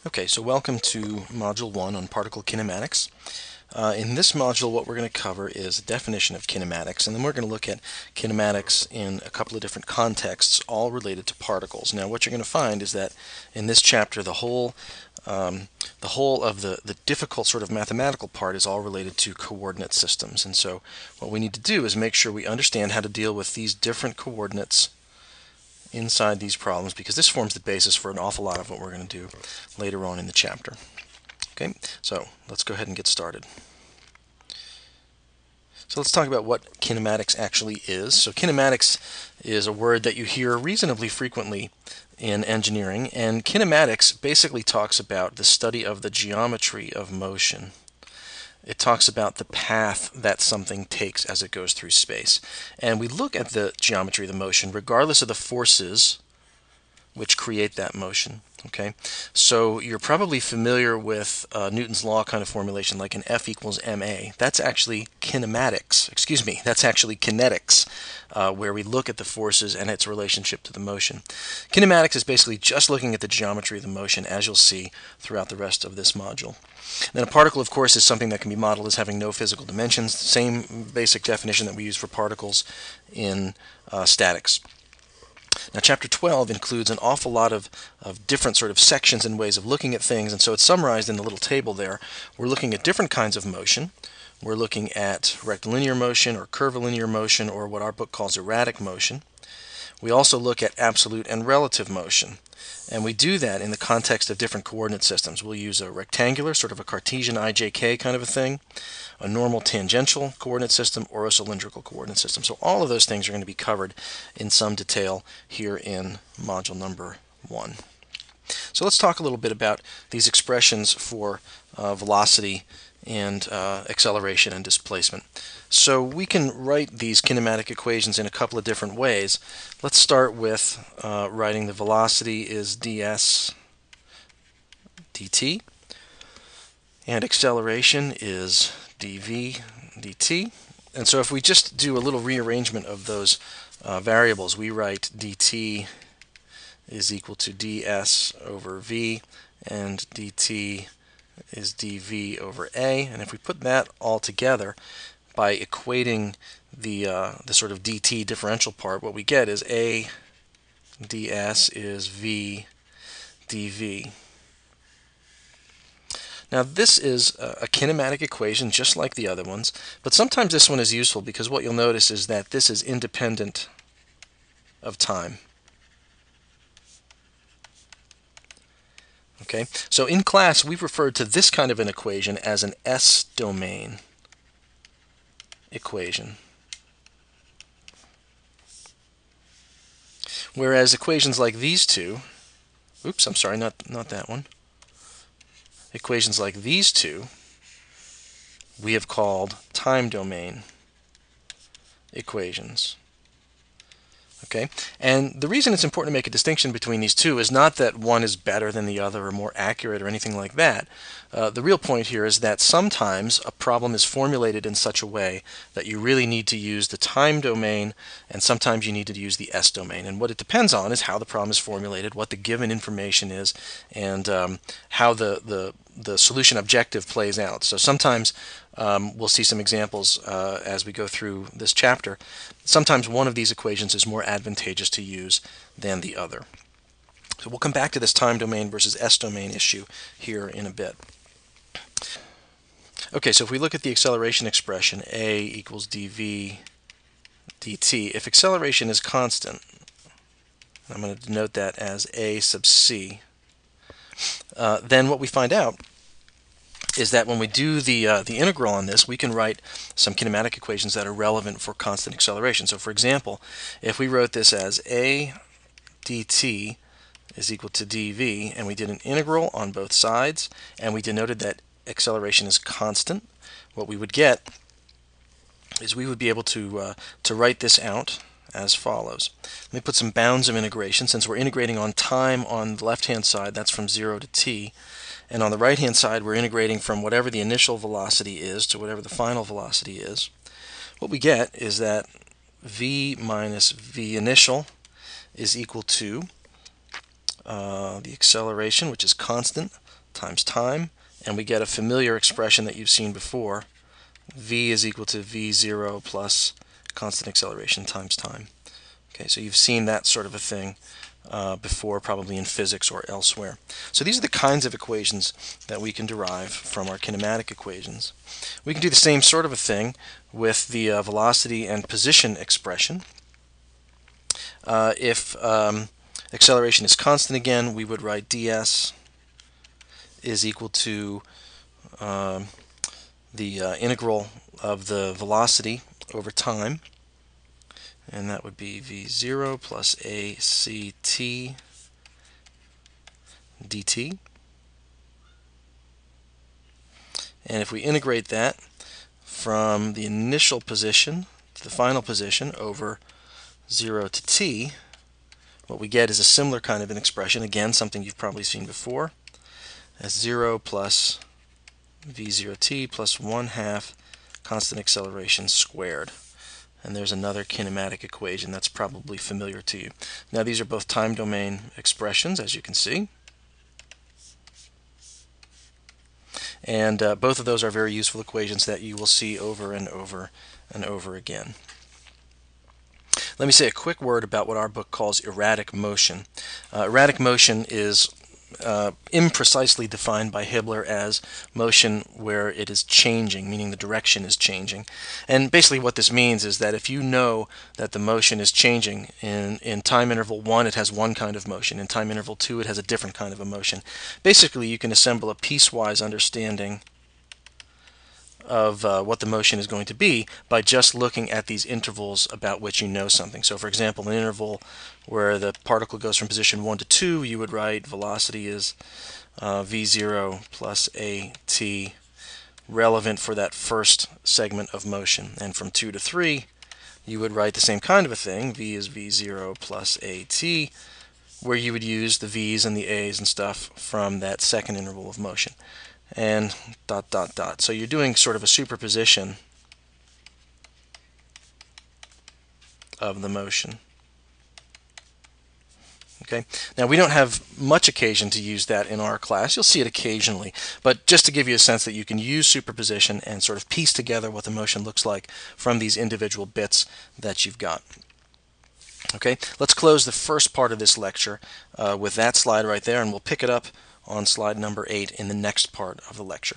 Okay, so welcome to Module 1 on particle kinematics. In this module, what we're going to cover is a definition of kinematics, and then we're going to look at kinematics in a couple of different contexts, all related to particles. Now, what you're going to find is that in this chapter, the whole of the difficult sort of mathematical part is all related to coordinate systems. And so what we need to do is make sure we understand how to deal with these different coordinates inside these problems, because this forms the basis for an awful lot of what we're going to do later on in the chapter. Okay, so let's go ahead and get started. So let's talk about what kinematics actually is. So kinematics is a word that you hear reasonably frequently in engineering, and kinematics basically talks about the study of the geometry of motion. It talks about the path that something takes as it goes through space. And we look at the geometry of the motion regardless of the forces which create that motion. Okay, so you're probably familiar with Newton's law kind of formulation, like an F equals ma. That's actually kinematics. Excuse me, that's actually kinetics, where we look at the forces and its relationship to the motion. Kinematics is basically just looking at the geometry of the motion, as you'll see throughout the rest of this module. Then a particle, of course, is something that can be modeled as having no physical dimensions. Same basic definition that we use for particles in statics. Now, Chapter 12 includes an awful lot of different sort of sections and ways of looking at things, and so it's summarized in the little table there. We're looking at different kinds of motion. We're looking at rectilinear motion or curvilinear motion, or what our book calls erratic motion. We also look at absolute and relative motion, and we do that in the context of different coordinate systems. We'll use a rectangular, sort of a Cartesian IJK kind of a thing, a normal tangential coordinate system, or a cylindrical coordinate system. So all of those things are going to be covered in some detail here in module number 1. So let's talk a little bit about these expressions for velocity and acceleration and displacement. So we can write these kinematic equations in a couple of different ways. Let's start with writing the velocity is ds dt, and acceleration is dv dt. And so if we just do a little rearrangement of those variables, we write dt is equal to ds over v, and dt is dv over a. And if we put that all together by equating the sort of dt differential part, what we get is a ds is v dv. Now, this is a kinematic equation just like the other ones, but sometimes this one is useful because what you'll notice is that this is independent of time. Okay, so in class we've referred to this kind of an equation as an S-domain equation. Whereas equations like these two, oops, I'm sorry, not that one. Equations like these two we have called time domain equations. Okay, and the reason it's important to make a distinction between these two is not that one is better than the other or more accurate or anything like that. The real point here is that sometimes a problem is formulated in such a way that you really need to use the time domain, and sometimes you need to use the S domain. And what it depends on is how the problem is formulated, what the given information is, and how the solution objective plays out. So sometimes we'll see some examples as we go through this chapter. Sometimes one of these equations is more advantageous to use than the other. So we'll come back to this time domain versus S domain issue here in a bit. Okay, so if we look at the acceleration expression, a equals dv dt, if acceleration is constant, I'm going to denote that as a sub c, then what we find out is that when we do the integral on this, we can write some kinematic equations that are relevant for constant acceleration. So for example, if we wrote this as a dt is equal to dv, and we did an integral on both sides, and we denoted that acceleration is constant, what we would get is we would be able to write this out as follows. Let me put some bounds of integration. Since we're integrating on time on the left-hand side, that's from 0 to t. And on the right-hand side, we're integrating from whatever the initial velocity is to whatever the final velocity is. What we get is that v minus v initial is equal to the acceleration, which is constant, times time, and we get a familiar expression that you've seen before. V is equal to v0 plus constant acceleration times time. Okay, so you've seen that sort of a thing before, probably in physics or elsewhere. So these are the kinds of equations that we can derive from our kinematic equations. We can do the same sort of a thing with the velocity and position expression. If acceleration is constant again, we would write ds is equal to the integral of the velocity over time, and that would be v0 plus act dt. And if we integrate that from the initial position to the final position over 0 to t, what we get is a similar kind of an expression, again something you've probably seen before, as 0 plus v0t plus 1/2 constant acceleration squared. And there's another kinematic equation that's probably familiar to you. Now these are both time domain expressions, as you can see. And both of those are very useful equations that you will see over and over and over again. Let me say a quick word about what our book calls erratic motion. Erratic motion is imprecisely defined by Hibbler as motion where it is changing, meaning the direction is changing. And basically what this means is that if you know that the motion is changing, in time interval 1 it has one kind of motion, in time interval 2 it has a different kind of a motion. Basically you can assemble a piecewise understanding of what the motion is going to be by just looking at these intervals about which you know something. So for example, an interval where the particle goes from position 1 to 2, you would write velocity is v0 plus at, relevant for that first segment of motion. And from 2 to 3, you would write the same kind of a thing, v is v0 plus at, where you would use the v's and the a's and stuff from that second interval of motion. And ... So you're doing sort of a superposition of the motion. Okay. Now we don't have much occasion to use that in our class. You'll see it occasionally, but just to give you a sense that you can use superposition and sort of piece together what the motion looks like from these individual bits that you've got. Okay, let's close the first part of this lecture with that slide right there, and we'll pick it up on slide number 8 in the next part of the lecture.